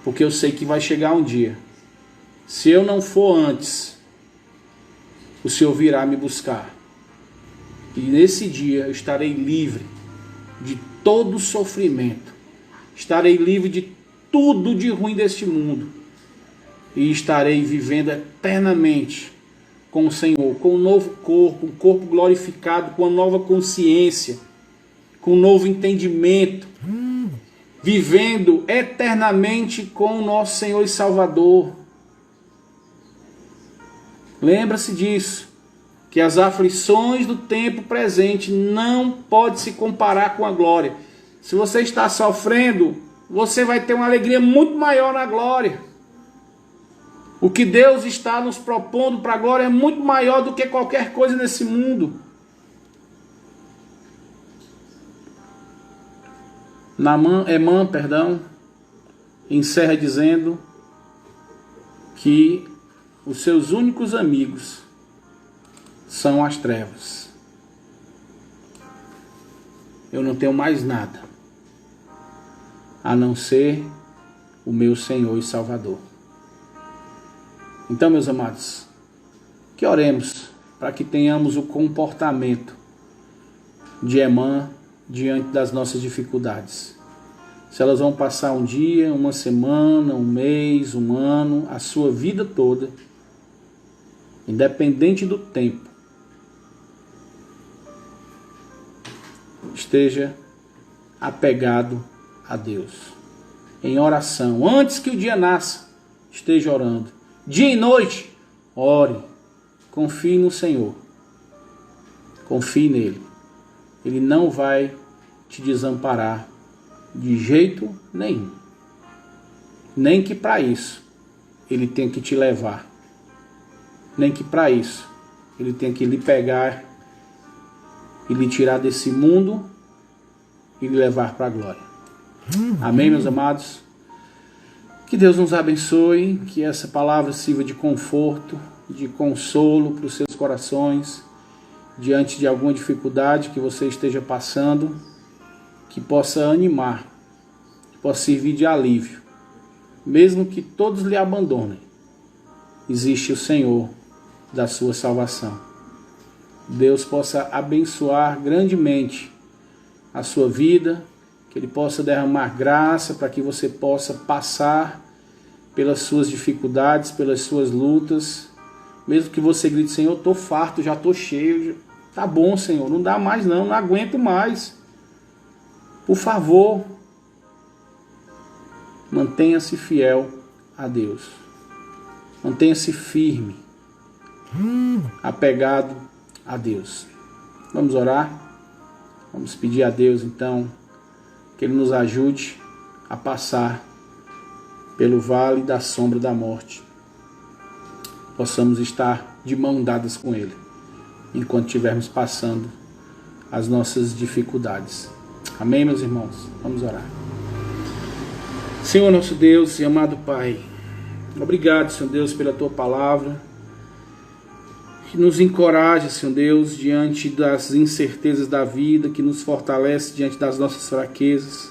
Porque eu sei que vai chegar um dia. Se eu não for antes, o Senhor virá me buscar. E nesse dia eu estarei livre de todo sofrimento. Estarei livre de tudo de ruim deste mundo. E estarei vivendo eternamente com o Senhor, com um novo corpo, um corpo glorificado, com uma nova consciência, com um novo entendimento. Vivendo eternamente com o nosso Senhor e Salvador. Lembra-se disso, que as aflições do tempo presente não podem se comparar com a glória. Se você está sofrendo, você vai ter uma alegria muito maior na glória. O que Deus está nos propondo para a glória é muito maior do que qualquer coisa nesse mundo. Emã, encerra dizendo que os seus únicos amigos são as trevas. Eu não tenho mais nada a não ser o meu Senhor e Salvador. Então, meus amados, que oremos para que tenhamos o comportamento de Emã diante das nossas dificuldades. Se elas vão passar um dia, uma semana, um mês, um ano, a sua vida toda, independente do tempo, esteja apegado a Deus, em oração. Antes que o dia nasça, esteja orando. Dia e noite, ore. Confie no Senhor. Confie nele. Ele não vai te desamparar de jeito nenhum. Nem que para isso ele tenha que te levar. Nem que para isso ele tenha que lhe pegar e lhe tirar desse mundo e lhe levar para a glória. Amém, meus amados? Que Deus nos abençoe, que essa palavra sirva de conforto, de consolo para os seus corações, diante de alguma dificuldade que você esteja passando, que possa animar, que possa servir de alívio. Mesmo que todos lhe abandonem, existe o Senhor da sua salvação. Deus possa abençoar grandemente a sua vida, que Ele possa derramar graça para que você possa passar pelas suas dificuldades, pelas suas lutas. Mesmo que você grite: Senhor, estou farto, já estou cheio. Tá bom, Senhor, não dá mais não aguento mais. Por favor, mantenha-se fiel a Deus. Mantenha-se firme, apegado a Deus. Vamos orar? Vamos pedir a Deus, então, que Ele nos ajude a passar pelo vale da sombra da morte. Possamos estar de mão dadas com Ele, enquanto estivermos passando as nossas dificuldades. Amém, meus irmãos? Vamos orar. Senhor nosso Deus e amado Pai, obrigado, Senhor Deus, pela Tua palavra, que nos encoraja, Senhor Deus, diante das incertezas da vida, que nos fortalece diante das nossas fraquezas,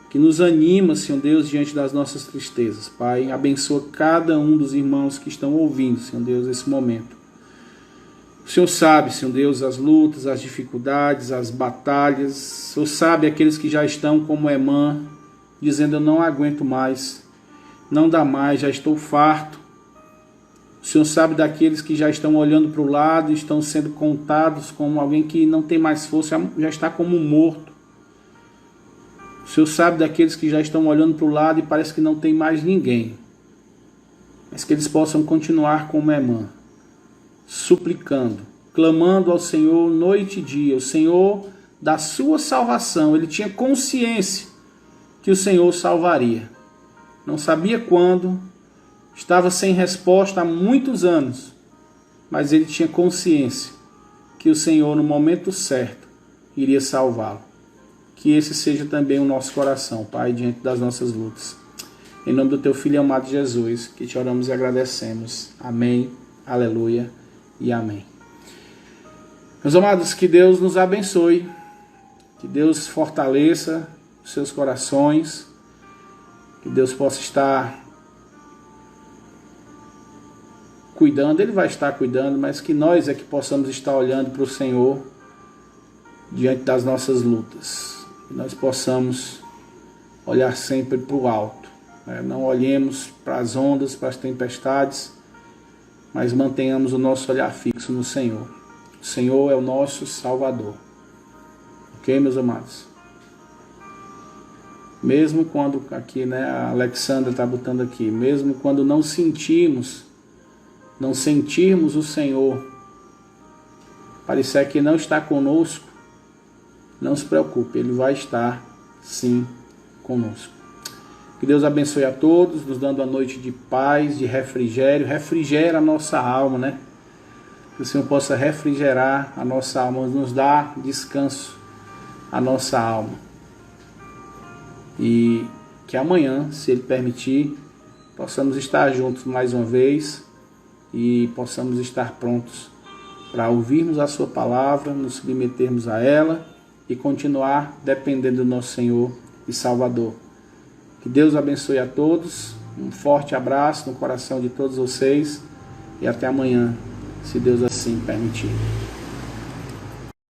que nos anima, Senhor Deus, diante das nossas tristezas. Pai, abençoa cada um dos irmãos que estão ouvindo, Senhor Deus, esse momento. O Senhor sabe, Senhor Deus, as lutas, as dificuldades, as batalhas. O Senhor sabe aqueles que já estão como Emã, dizendo: eu não aguento mais, não dá mais, já estou farto. O Senhor sabe daqueles que já estão olhando para o lado, estão sendo contados como alguém que não tem mais força, já está como morto. O Senhor sabe daqueles que já estão olhando para o lado e parece que não tem mais ninguém. Mas que eles possam continuar como Emã, suplicando, clamando ao Senhor noite e dia. O Senhor da sua salvação, ele tinha consciência que o Senhor salvaria. Não sabia quando, estava sem resposta há muitos anos, mas ele tinha consciência que o Senhor, no momento certo, iria salvá-lo. Que esse seja também o nosso coração, Pai, diante das nossas lutas. Em nome do Teu Filho amado Jesus, que te oramos e agradecemos. Amém, aleluia e amém. Meus amados, que Deus nos abençoe, que Deus fortaleça os seus corações, que Deus possa estar cuidando. Ele vai estar cuidando, mas que nós é que possamos estar olhando para o Senhor diante das nossas lutas. Que nós possamos olhar sempre para o alto, né? Não olhemos para as ondas, para as tempestades, mas mantenhamos o nosso olhar fixo no Senhor. O Senhor é o nosso Salvador. Ok, meus amados? Mesmo quando, aqui, né, a Alexandra está botando aqui, mesmo quando não sentirmos o Senhor, parecer que não está conosco, não se preocupe, Ele vai estar sim conosco. Que Deus abençoe a todos, nos dando a noite de paz, de refrigério. Refrigera a nossa alma, né? Que o Senhor possa refrigerar a nossa alma, nos dar descanso à nossa alma. E que amanhã, se Ele permitir, possamos estar juntos mais uma vez e possamos estar prontos para ouvirmos a sua palavra, nos submetermos a ela e continuar dependendo do nosso Senhor e Salvador. Que Deus abençoe a todos, um forte abraço no coração de todos vocês e até amanhã, se Deus assim permitir.